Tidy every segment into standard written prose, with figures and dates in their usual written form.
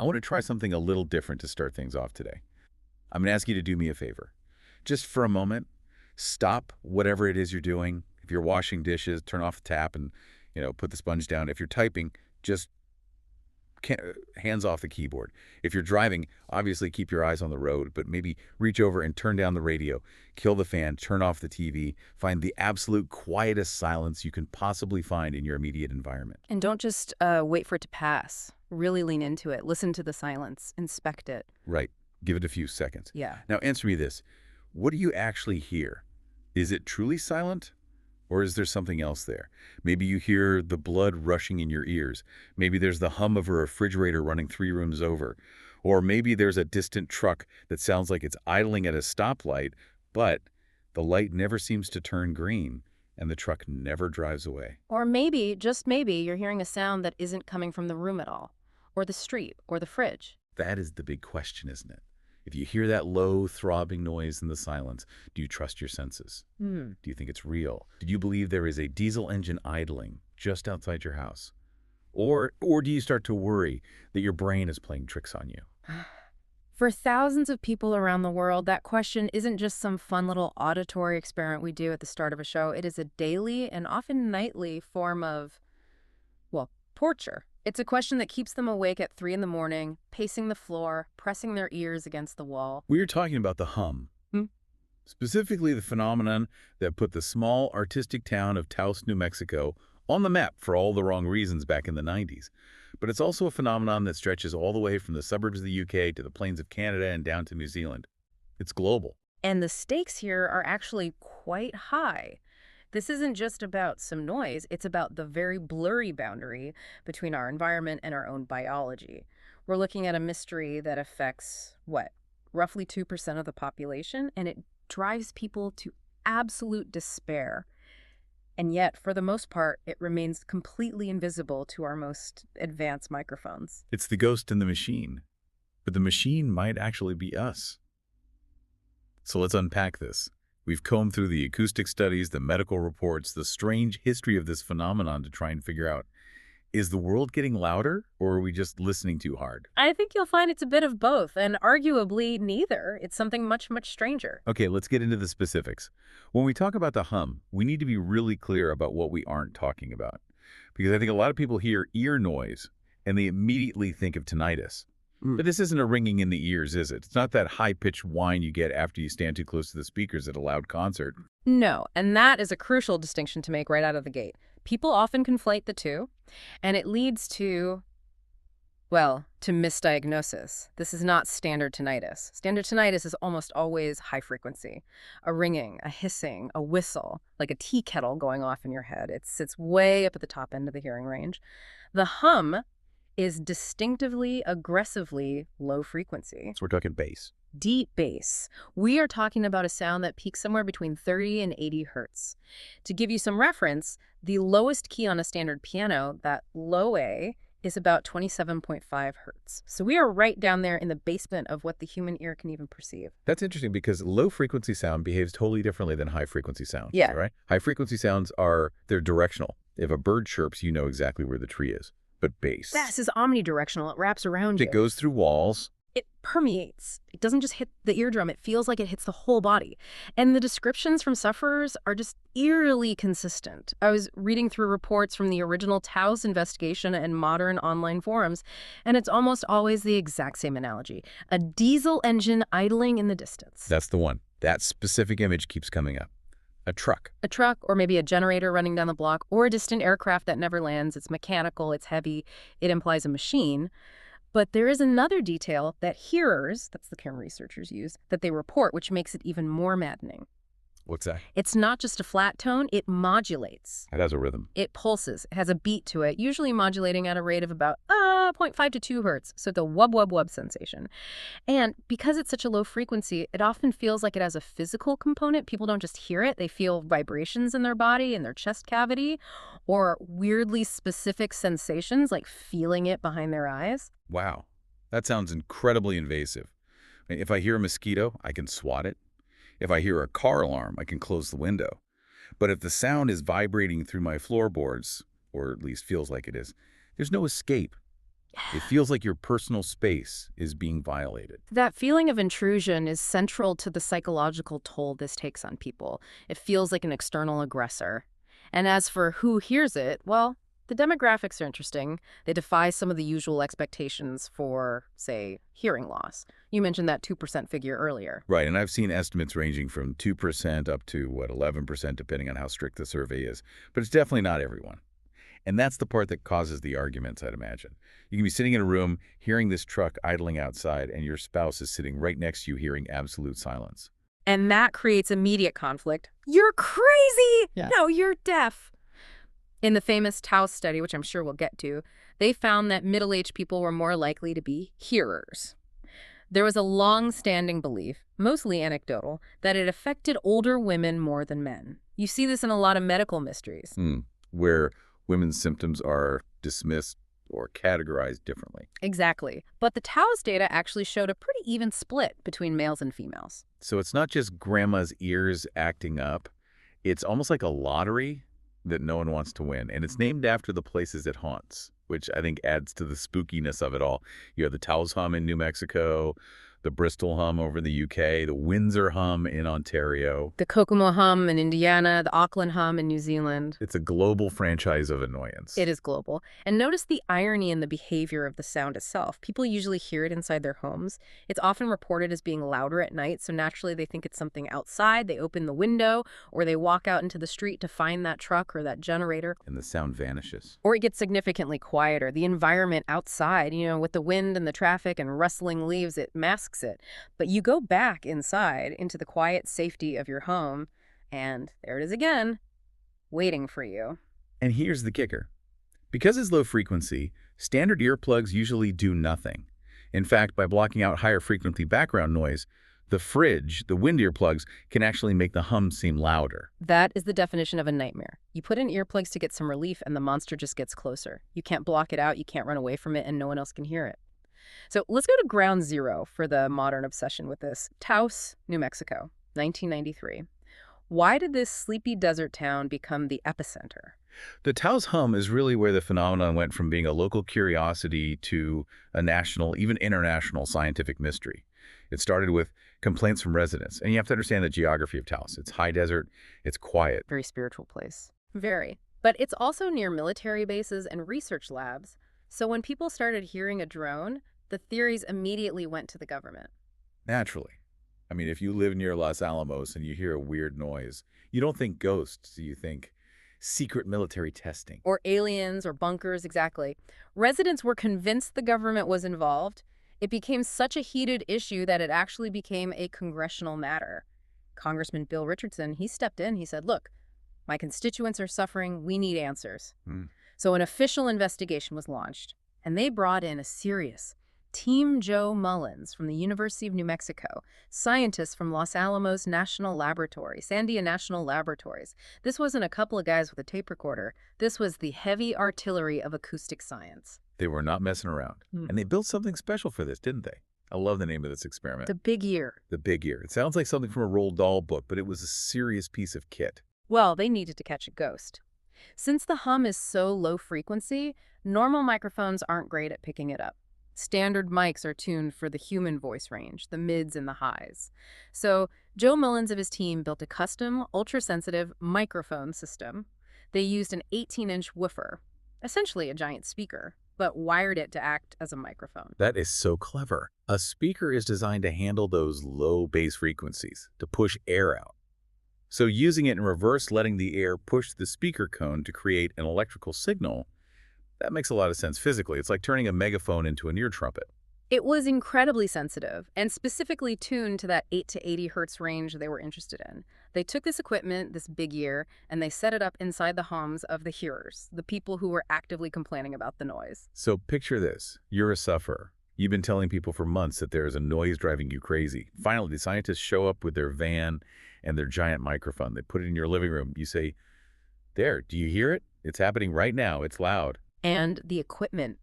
I want to try something a little different to start things off today. I'm going to ask you to do me a favor. Just for a moment, stop whatever it is you're doing. If you're washing dishes, turn off the tap and, put the sponge down. If you're typing, just hands off the keyboard. If you're driving, obviously keep your eyes on the road, but maybe reach over and turn down the radio, kill the fan, turn off the TV, find the absolute quietest silence you can possibly find in your immediate environment. And don't just wait for it to pass. Really lean into it. Listen to the silence. Inspect it. Right. Give it a few seconds. Yeah. Now answer me this. What do you actually hear? Is it truly silent? Or is there something else there? Maybe you hear the blood rushing in your ears. Maybe there's the hum of a refrigerator running 3 rooms over. Or maybe there's a distant truck that sounds like it's idling at a stoplight, but the light never seems to turn green and the truck never drives away. Or maybe, just maybe, you're hearing a sound that isn't coming from the room at all. Or the street. Or the fridge. That is the big question, isn't it? If you hear that low, throbbing noise in the silence, do you trust your senses? Do you think it's real? Do you believe there is a diesel engine idling just outside your house? Or do you start to worry that your brain is playing tricks on you? For thousands of people around the world, that question isn't just some fun little auditory experiment we do at the start of a show. It is a daily and often nightly form of, well, torture. It's a question that keeps them awake at 3 in the morning, pacing the floor, pressing their ears against the wall. We are talking about the hum. Specifically the phenomenon that put the small artistic town of Taos, New Mexico on the map for all the wrong reasons back in the 90s. But it's also a phenomenon that stretches all the way from the suburbs of the UK to the plains of Canada and down to New Zealand. It's global. And the stakes here are actually quite high. This isn't just about some noise, it's about the very blurry boundary between our environment and our own biology. We're looking at a mystery that affects, roughly 2% of the population, and it drives people to absolute despair. And yet, for the most part, it remains completely invisible to our most advanced microphones. It's the ghost in the machine. But the machine might actually be us. So let's unpack this. We've combed through the acoustic studies, the medical reports, the strange history of this phenomenon to try and figure out, is the world getting louder or are we just listening too hard? I think you'll find it's a bit of both, and arguably neither. It's something much, much stranger. Okay, let's get into the specifics. When we talk about the hum, we need to be really clear about what we aren't talking about. Because I think a lot of people hear ear noise and they immediately think of tinnitus. But this isn't a ringing in the ears, is it? It's not that high-pitched whine you get after you stand too close to the speakers at a loud concert. No, and that is a crucial distinction to make right out of the gate. People often conflate the two, and it leads to misdiagnosis. This is not standard tinnitus. Standard tinnitus is almost always high frequency. A ringing, a hissing, a whistle, like a tea kettle going off in your head. It sits way up at the top end of the hearing range. The hum is distinctively, aggressively low frequency. So we're talking bass. Deep bass. We are talking about a sound that peaks somewhere between 30 and 80 hertz. To give you some reference, the lowest key on a standard piano, that low A, is about 27.5 hertz. So we are right down there in the basement of what the human ear can even perceive. That's interesting because low-frequency sound behaves totally differently than high-frequency sound. Yeah. Right? High-frequency sounds they're directional. If a bird chirps, you know exactly where the tree is. But bass. Bass is omnidirectional. It wraps around you. It goes through walls. It permeates. It doesn't just hit the eardrum. It feels like it hits the whole body. And the descriptions from sufferers are just eerily consistent. I was reading through reports from the original Taos investigation and modern online forums, and it's almost always the exact same analogy. A diesel engine idling in the distance. That's the one. That specific image keeps coming up. A truck. A truck, or maybe a generator running down the block, or a distant aircraft that never lands. It's mechanical, it's heavy, it implies a machine. But there is another detail that hearers, that's the term researchers use, that they report, which makes it even more maddening. What's that? It's not just a flat tone, it modulates. It has a rhythm. It pulses. It has a beat to it, usually modulating at a rate of about 0.5 to 2 hertz, so the wub-wub-wub sensation. And because it's such a low frequency, it often feels like it has a physical component. People don't just hear it, they feel vibrations in their body, in their chest cavity, or weirdly specific sensations like feeling it behind their eyes. Wow. That sounds incredibly invasive. If I hear a mosquito, I can swat it. If I hear a car alarm, I can close the window. But if the sound is vibrating through my floorboards, or at least feels like it is, there's no escape. It feels like your personal space is being violated. That feeling of intrusion is central to the psychological toll this takes on people. It feels like an external aggressor. And as for who hears it, well, the demographics are interesting. They defy some of the usual expectations for, say, hearing loss. You mentioned that 2% figure earlier. Right, and I've seen estimates ranging from 2% up to, 11%, depending on how strict the survey is. But it's definitely not everyone. And that's the part that causes the arguments, I'd imagine. You can be sitting in a room, hearing this truck idling outside, and your spouse is sitting right next to you hearing absolute silence. And that creates immediate conflict. You're crazy! Yeah. No, you're deaf. In the famous Taos study, which I'm sure we'll get to, they found that middle-aged people were more likely to be hearers. There was a long-standing belief, mostly anecdotal, that it affected older women more than men. You see this in a lot of medical mysteries. Where women's symptoms are dismissed or categorized differently. Exactly. But the Taos data actually showed a pretty even split between males and females. So it's not just grandma's ears acting up. It's almost like a lottery that no one wants to win. And it's named after the places it haunts, which I think adds to the spookiness of it all. You have the Taos Hum in New Mexico, the Bristol Hum over in the UK, the Windsor Hum in Ontario. The Kokomo Hum in Indiana, the Auckland Hum in New Zealand. It's a global franchise of annoyance. It is global. And notice the irony in the behavior of the sound itself. People usually hear it inside their homes. It's often reported as being louder at night, so naturally they think it's something outside. They open the window, or they walk out into the street to find that truck or that generator. And the sound vanishes. Or it gets significantly quieter. The environment outside, with the wind and the traffic and rustling leaves, it masks it. But you go back inside into the quiet safety of your home, and there it is again, waiting for you. And here's the kicker. Because it's low frequency, standard earplugs usually do nothing. In fact, by blocking out higher frequency background noise, the fridge, the wind earplugs, can actually make the hum seem louder. That is the definition of a nightmare. You put in earplugs to get some relief, and the monster just gets closer. You can't block it out, you can't run away from it, and no one else can hear it. So let's go to ground zero for the modern obsession with this. Taos, New Mexico, 1993. Why did this sleepy desert town become the epicenter? The Taos Hum is really where the phenomenon went from being a local curiosity to a national, even international scientific mystery. It started with complaints from residents. And you have to understand the geography of Taos. It's high desert, it's quiet. Very spiritual place. Very. But it's also near military bases and research labs. So when people started hearing a drone, the theories immediately went to the government. Naturally. I mean, if you live near Los Alamos and you hear a weird noise, you don't think ghosts, you think secret military testing. Or aliens or bunkers, exactly. Residents were convinced the government was involved. It became such a heated issue that it actually became a congressional matter. Congressman Bill Richardson, he stepped in. He said, look, my constituents are suffering. We need answers. So an official investigation was launched, and they brought in a serious Team Joe Mullins from the University of New Mexico, scientists from Los Alamos National Laboratory, Sandia National Laboratories. This wasn't a couple of guys with a tape recorder. This was the heavy artillery of acoustic science. They were not messing around. And they built something special for this, didn't they? I love the name of this experiment. The Big Ear. The Big Ear. It sounds like something from a Roald Dahl book, but it was a serious piece of kit. Well, they needed to catch a ghost. Since the hum is so low frequency, normal microphones aren't great at picking it up. Standard mics are tuned for the human voice range, the mids and the highs. So Joe Mullins of his team built a custom, ultra-sensitive microphone system. They used an 18-inch woofer, essentially a giant speaker, but wired it to act as a microphone. That is so clever. A speaker is designed to handle those low bass frequencies, to push air out. So using it in reverse, letting the air push the speaker cone to create an electrical signal, that makes a lot of sense physically. It's like turning a megaphone into an ear trumpet. It was incredibly sensitive and specifically tuned to that 8 to 80 hertz range they were interested in. They took this equipment, this Big Ear, and they set it up inside the homes of the hearers, the people who were actively complaining about the noise. So picture this. You're a sufferer. You've been telling people for months that there is a noise driving you crazy. Finally, the scientists show up with their van and their giant microphone. They put it in your living room. You say, there, do you hear it? It's happening right now. It's loud. And the equipment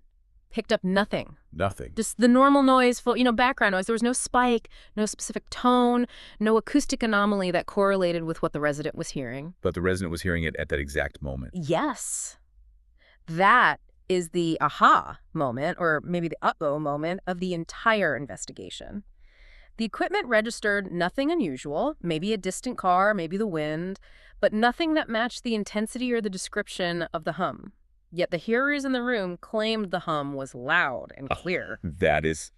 picked up nothing. Nothing. Just the normal noise, background noise. There was no spike, no specific tone, no acoustic anomaly that correlated with what the resident was hearing. But the resident was hearing it at that exact moment. Yes. That is the aha moment, or maybe the uh-oh moment of the entire investigation. The equipment registered nothing unusual, maybe a distant car, maybe the wind, but nothing that matched the intensity or the description of the hum. Yet the hearers in the room claimed the hum was loud and clear. That is,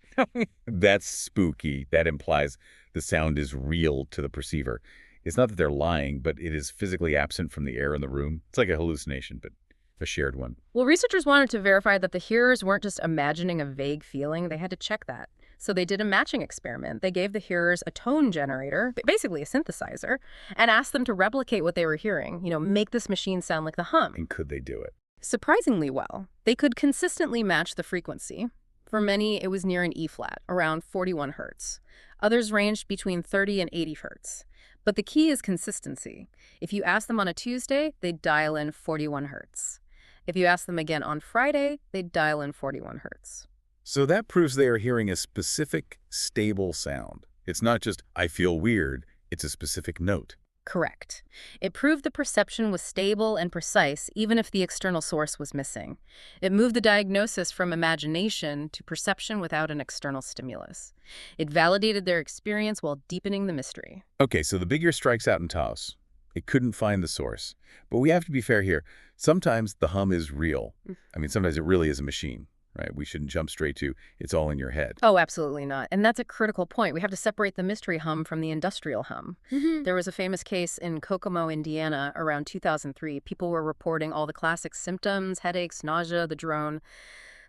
that's spooky. That implies the sound is real to the perceiver. It's not that they're lying, but it is physically absent from the air in the room. It's like a hallucination, but a shared one. Well, researchers wanted to verify that the hearers weren't just imagining a vague feeling. They had to check that. So they did a matching experiment. They gave the hearers a tone generator, basically a synthesizer, and asked them to replicate what they were hearing, make this machine sound like the hum. And could they do it? Surprisingly well. They could consistently match the frequency. For many, it was near an E-flat, around 41 hertz. Others ranged between 30 and 80 hertz. But the key is consistency. If you ask them on a Tuesday, they'd dial in 41 hertz. If you ask them again on Friday, they'd dial in 41 hertz. So that proves they are hearing a specific, stable sound. It's not just, I feel weird, it's a specific note. Correct. It proved the perception was stable and precise even if the external source was missing. It moved the diagnosis from imagination to perception without an external stimulus. It validated their experience while deepening the mystery. Okay, so the big ear strikes out in Taos. It couldn't find the source. But we have to be fair here. Sometimes the hum is real. Sometimes it really is a machine, right? We shouldn't jump straight to, it's all in your head. Oh, absolutely not. And that's a critical point. We have to separate the mystery hum from the industrial hum. There was a famous case in Kokomo, Indiana, around 2003. People were reporting all the classic symptoms, headaches, nausea, the drone.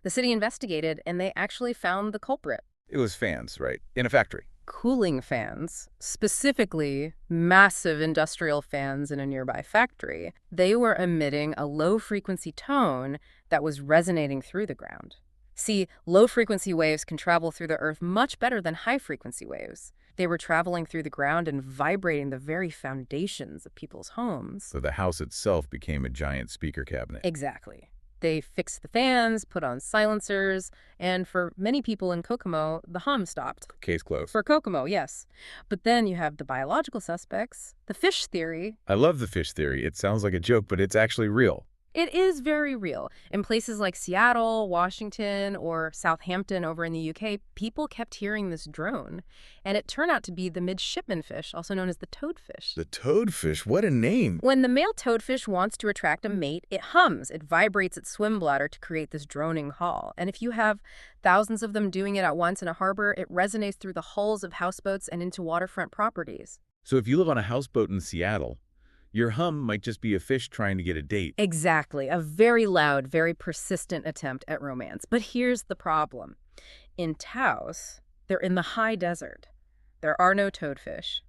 The city investigated, and they actually found the culprit. It was fans, right? In a factory. Cooling fans, specifically massive industrial fans in a nearby factory. They were emitting a low-frequency tone that was resonating through the ground. See, low-frequency waves can travel through the earth much better than high-frequency waves. They were traveling through the ground and vibrating the very foundations of people's homes. So the house itself became a giant speaker cabinet. Exactly. They fixed the fans, put on silencers, and for many people in Kokomo, the hum stopped. Case closed. For Kokomo, yes. But then you have the biological suspects, the fish theory. I love the fish theory. It sounds like a joke, but it's actually real. It is very real. In places like Seattle, Washington, or Southampton over in the UK, people kept hearing this drone. And it turned out to be the midshipman fish, also known as the toadfish. The toadfish, what a name. When the male toadfish wants to attract a mate, it hums. It vibrates its swim bladder to create this droning call. And if you have thousands of them doing it at once in a harbor, it resonates through the hulls of houseboats and into waterfront properties. So if you live on a houseboat in Seattle, your hum might just be a fish trying to get a date. Exactly. A very loud, very persistent attempt at romance. But here's the problem. In Taos, they're in the high desert. There are no toadfish.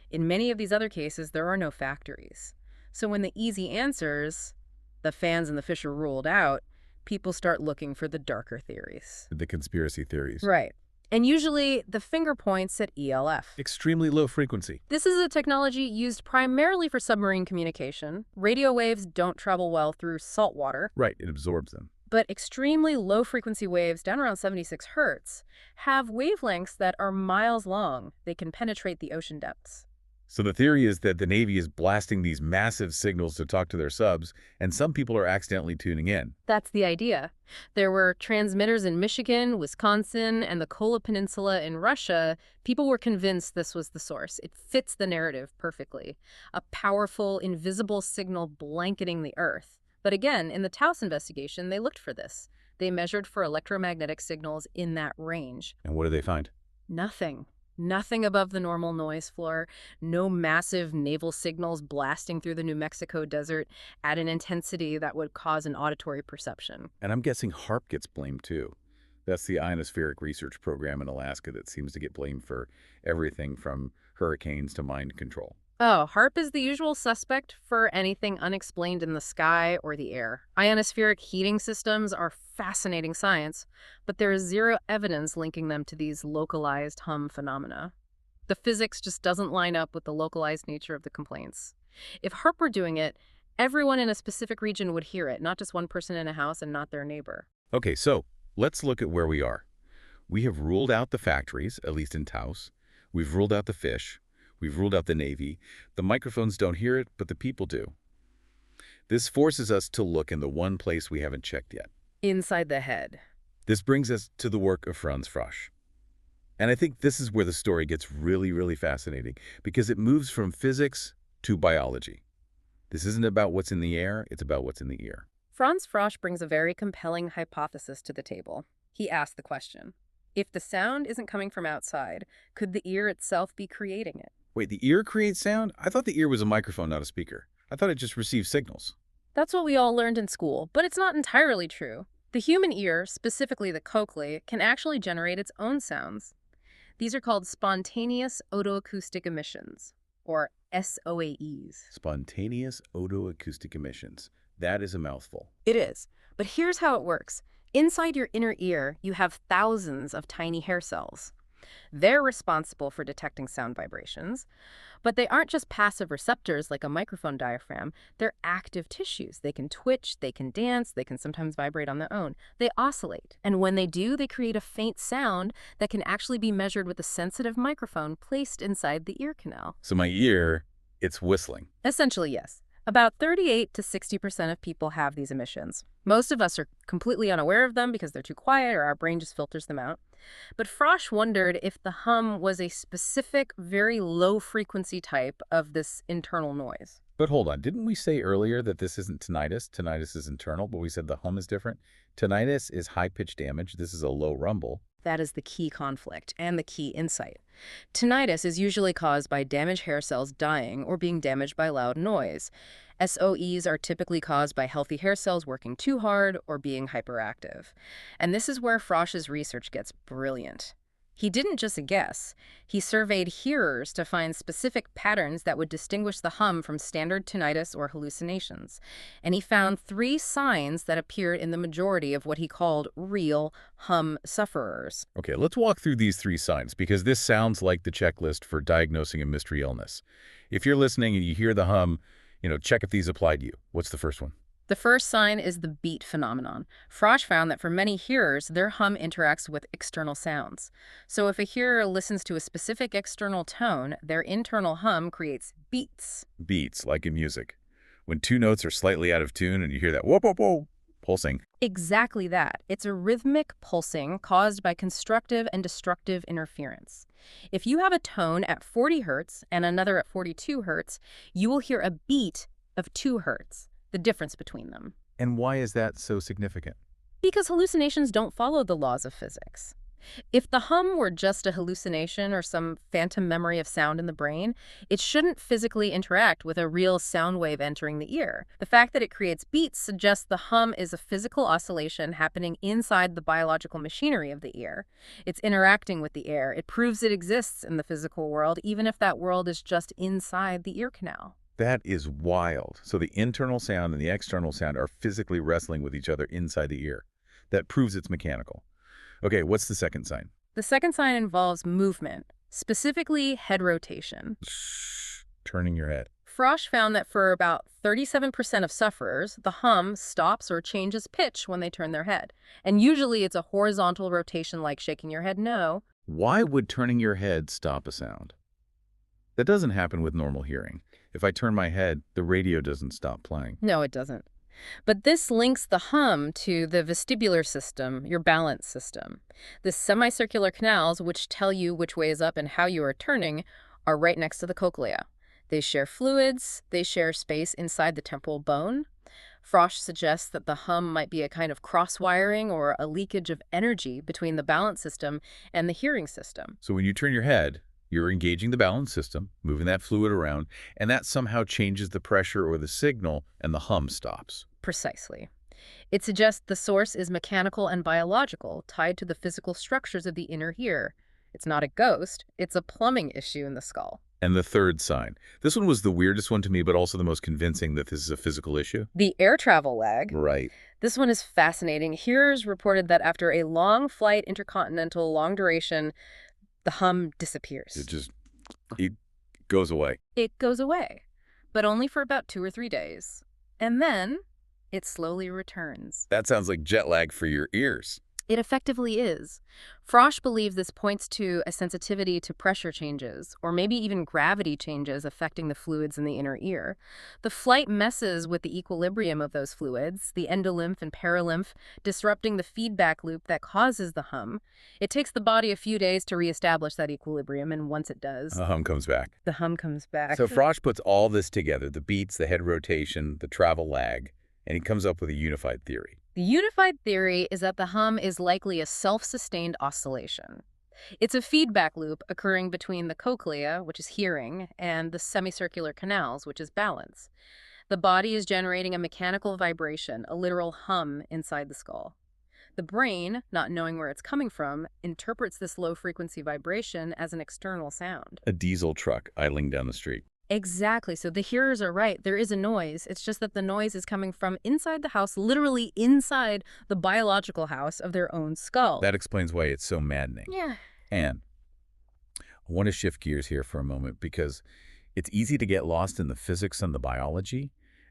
In many of these other cases, there are no factories. So when the easy answers, the fans and the fish are ruled out, people start looking for the darker theories. The conspiracy theories. Right. And usually, the finger points at ELF. Extremely low frequency. This is a technology used primarily for submarine communication. Radio waves don't travel well through salt water. Right, it absorbs them. But extremely low-frequency waves, down around 76 hertz, have wavelengths that are miles long. They can penetrate the ocean depths. So the theory is that the Navy is blasting these massive signals to talk to their subs, and some people are accidentally tuning in. That's the idea. There were transmitters in Michigan, Wisconsin, and the Kola Peninsula in Russia. People were convinced this was the source. It fits the narrative perfectly. A powerful, invisible signal blanketing the Earth. But again, in the Taos investigation, they looked for this. They measured for electromagnetic signals in that range. And what did they find? Nothing. Nothing above the normal noise floor, no massive naval signals blasting through the New Mexico desert at an intensity that would cause an auditory perception. And I'm guessing HAARP gets blamed too. That's the ionospheric research program in Alaska that seems to get blamed for everything from hurricanes to mind control. Oh, HAARP is the usual suspect for anything unexplained in the sky or the air. Ionospheric heating systems are fascinating science, but there is zero evidence linking them to these localized hum phenomena. The physics just doesn't line up with the localized nature of the complaints. If HAARP were doing it, everyone in a specific region would hear it, not just one person in a house and not their neighbor. Okay, so let's look at where we are. We have ruled out the factories, at least in Taos. We've ruled out the fish. We've ruled out the Navy. The microphones don't hear it, but the people do. This forces us to look in the one place we haven't checked yet. Inside the head. This brings us to the work of Franz Frosch. And I think this is where the story gets really, really fascinating, because it moves from physics to biology. This isn't about what's in the air, it's about what's in the ear. Franz Frosch brings a very compelling hypothesis to the table. He asked the question, if the sound isn't coming from outside, could the ear itself be creating it? Wait, the ear creates sound? I thought the ear was a microphone, not a speaker. I thought it just received signals. That's what we all learned in school, but it's not entirely true. The human ear, specifically the cochlea, can actually generate its own sounds. These are called spontaneous otoacoustic emissions, or SOAEs. Spontaneous otoacoustic emissions. That is a mouthful. It is. But here's how it works. Inside your inner ear, you have thousands of tiny hair cells. They're responsible for detecting sound vibrations, but they aren't just passive receptors like a microphone diaphragm. They're active tissues. They can twitch, they can dance, they can sometimes vibrate on their own. They oscillate, and when they do, they create a faint sound that can actually be measured with a sensitive microphone placed inside the ear canal. So my ear, it's whistling. Essentially, yes. About 38 to 60% of people have these emissions. Most of us are completely unaware of them because they're too quiet or our brain just filters them out. But Frosch wondered if the hum was a specific, very low-frequency type of this internal noise. But hold on, didn't we say earlier that this isn't tinnitus? Tinnitus is internal, but we said the hum is different. Tinnitus is high-pitched damage. This is a low rumble. That is the key conflict and the key insight. Tinnitus is usually caused by damaged hair cells dying or being damaged by loud noise. SOEs are typically caused by healthy hair cells working too hard or being hyperactive. And this is where Frosch's research gets brilliant. He didn't just guess. He surveyed hearers to find specific patterns that would distinguish the hum from standard tinnitus or hallucinations. And he found 3 signs that appeared in the majority of what he called real hum sufferers. Okay, let's walk through these 3 signs, because this sounds like the checklist for diagnosing a mystery illness. If you're listening and you hear the hum, check if these apply to you. What's the first one? The first sign is the beat phenomenon. Frosch found that for many hearers, their hum interacts with external sounds. So if a hearer listens to a specific external tone, their internal hum creates beats. Beats, like in music. When 2 notes are slightly out of tune and you hear that whoa, whoa, whoa, pulsing. Exactly that. It's a rhythmic pulsing caused by constructive and destructive interference. If you have a tone at 40 hertz and another at 42 hertz, you will hear a beat of 2 hertz. The difference between them. And why is that so significant? Because hallucinations don't follow the laws of physics. If the hum were just a hallucination or some phantom memory of sound in the brain, it shouldn't physically interact with a real sound wave entering the ear. The fact that it creates beats suggests the hum is a physical oscillation happening inside the biological machinery of the ear. It's interacting with the air. It proves it exists in the physical world, even if that world is just inside the ear canal. That is wild. So the internal sound and the external sound are physically wrestling with each other inside the ear. That proves it's mechanical. Okay, what's the second sign? The second sign involves movement, specifically head rotation. Turning your head. Frosch found that for about 37% of sufferers, the hum stops or changes pitch when they turn their head. And usually it's a horizontal rotation like shaking your head no. Why would turning your head stop a sound? That doesn't happen with normal hearing. If I turn my head, the radio doesn't stop playing. No, it doesn't. But this links the hum to the vestibular system, your balance system. The semicircular canals, which tell you which way is up and how you are turning, are right next to the cochlea. They share fluids, they share space inside the temporal bone. Frosch suggests that the hum might be a kind of cross-wiring or a leakage of energy between the balance system and the hearing system. So when you turn your head, you're engaging the balance system, moving that fluid around, and that somehow changes the pressure or the signal, and the hum stops. Precisely. It suggests the source is mechanical and biological, tied to the physical structures of the inner ear. It's not a ghost, it's a plumbing issue in the skull. And the third sign. This one was the weirdest one to me, but also the most convincing that this is a physical issue. The air travel lag. Right. This one is fascinating. Hearers reported that after a long flight, intercontinental, long duration, the hum disappears. It goes away. It goes away, but only for about 2 or 3 days. And then it slowly returns. That sounds like jet lag for your ears. It effectively is. Frosch believes this points to a sensitivity to pressure changes, or maybe even gravity changes affecting the fluids in the inner ear. The flight messes with the equilibrium of those fluids, the endolymph and paralymph, disrupting the feedback loop that causes the hum. It takes the body a few days to reestablish that equilibrium, and once it does, A hum comes back. the hum comes back. So Frosch puts all this together, the beats, the head rotation, the travel lag, and he comes up with a unified theory. The unified theory is that the hum is likely a self-sustained oscillation. It's a feedback loop occurring between the cochlea, which is hearing, and the semicircular canals, which is balance. The body is generating a mechanical vibration, a literal hum inside the skull. The brain, not knowing where it's coming from, interprets this low-frequency vibration as an external sound. A diesel truck idling down the street. Exactly. So the hearers are right. There is a noise. It's just that the noise is coming from inside the house, literally inside the biological house of their own skull. That explains why it's so maddening. Yeah. And I want to shift gears here for a moment because it's easy to get lost in the physics and the biology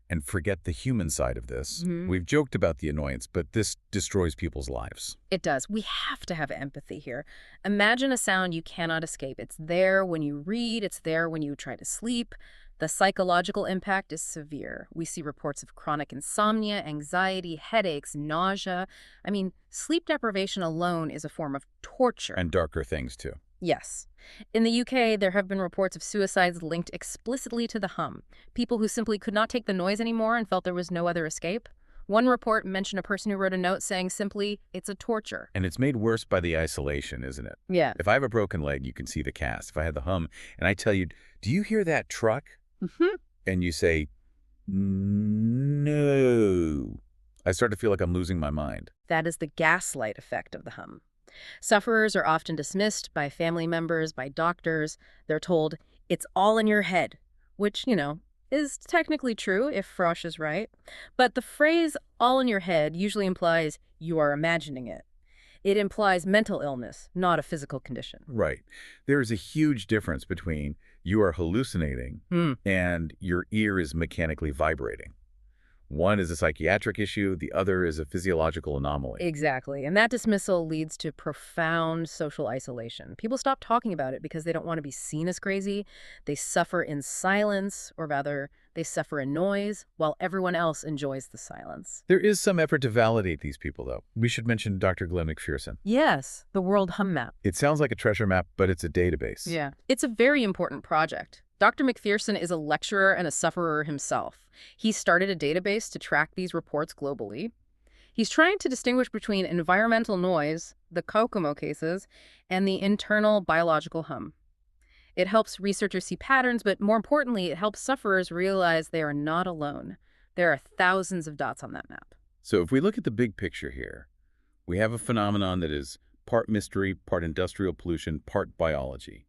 and forget the human side of this. We've joked about the annoyance, but this destroys people's lives. It does. We have to have empathy here. Imagine a sound you cannot escape. It's there when you read, it's there when you try to sleep. The psychological impact is severe. We see reports of chronic insomnia, anxiety, headaches, nausea. I mean, sleep deprivation alone is a form of torture. And darker things, too. Yes. In the UK, there have been reports of suicides linked explicitly to the hum. People who simply could not take the noise anymore and felt there was no other escape. One report mentioned a person who wrote a note saying simply, "It's a torture." And it's made worse by the isolation, isn't it? Yeah. If I have a broken leg, you can see the cast. If I had the hum, and I tell you, do you hear that truck? And you say, no. I start to feel like I'm losing my mind. That is the gaslight effect of the hum. Sufferers are often dismissed by family members, by doctors. They're told, it's all in your head, which, is technically true if Frosch is right. But the phrase all in your head usually implies you are imagining it. It implies mental illness, not a physical condition. Right. There is a huge difference between you are hallucinating and your ear is mechanically vibrating. One is a psychiatric issue, the other is a physiological anomaly. Exactly. And that dismissal leads to profound social isolation. People stop talking about it because they don't want to be seen as crazy. They suffer in silence, or rather, they suffer in noise, while everyone else enjoys the silence. There is some effort to validate these people, though. We should mention Dr. Glenn McPherson. Yes, the World Hum Map. It sounds like a treasure map, but it's a database. Yeah. It's a very important project. Dr. McPherson is a lecturer and a sufferer himself. He started a database to track these reports globally. He's trying to distinguish between environmental noise, the Kokomo cases, and the internal biological hum. It helps researchers see patterns, but more importantly, it helps sufferers realize they are not alone. There are thousands of dots on that map. So if we look at the big picture here, we have a phenomenon that is part mystery, part industrial pollution, part biology.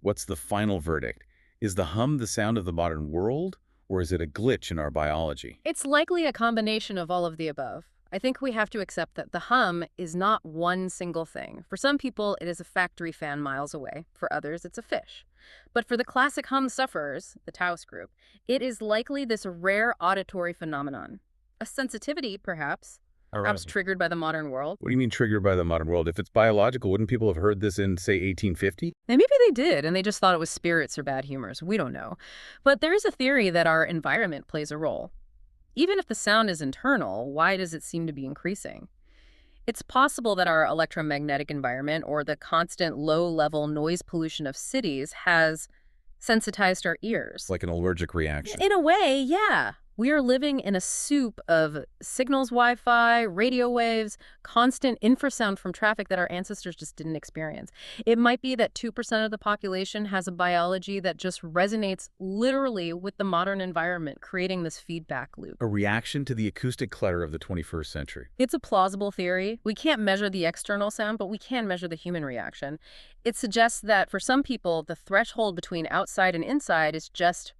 What's the final verdict? Is the hum the sound of the modern world, or is it a glitch in our biology? It's likely a combination of all of the above. I think we have to accept that the hum is not one single thing. For some people, it is a factory fan miles away. For others, it's a fish. But for the classic hum sufferers, the Taos group, it is likely this rare auditory phenomenon. A sensitivity, perhaps triggered by the modern world. What do you mean triggered by the modern world? If it's biological, wouldn't people have heard this in, say, 1850? And maybe they did, and they just thought it was spirits or bad humors. We don't know. But there is a theory that our environment plays a role. Even if the sound is internal, why does it seem to be increasing? It's possible that our electromagnetic environment or the constant low-level noise pollution of cities has sensitized our ears. Like an allergic reaction. In a way, yeah. We are living in a soup of signals, Wi-Fi, radio waves, constant infrasound from traffic that our ancestors just didn't experience. It might be that 2% of the population has a biology that just resonates literally with the modern environment, creating this feedback loop. A reaction to the acoustic clutter of the 21st century. It's a plausible theory. We can't measure the external sound, but we can measure the human reaction. It suggests that for some people, the threshold between outside and inside is just,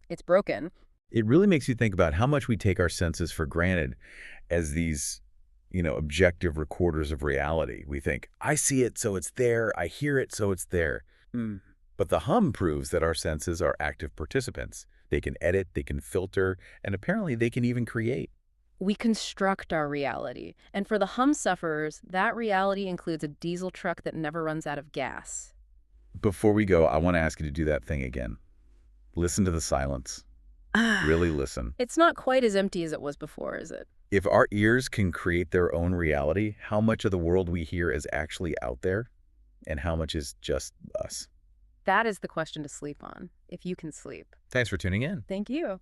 it's broken. It really makes you think about how much we take our senses for granted as these, objective recorders of reality. We think, I see it, so it's there. I hear it, so it's there. But the hum proves that our senses are active participants. They can edit, they can filter, and apparently they can even create. We construct our reality. And for the hum sufferers, that reality includes a diesel truck that never runs out of gas. Before we go, I want to ask you to do that thing again. Listen to the silence. Really listen. It's not quite as empty as it was before, is it? If our ears can create their own reality, how much of the world we hear is actually out there, and how much is just us? That is the question to sleep on, if you can sleep. Thanks for tuning in. Thank you.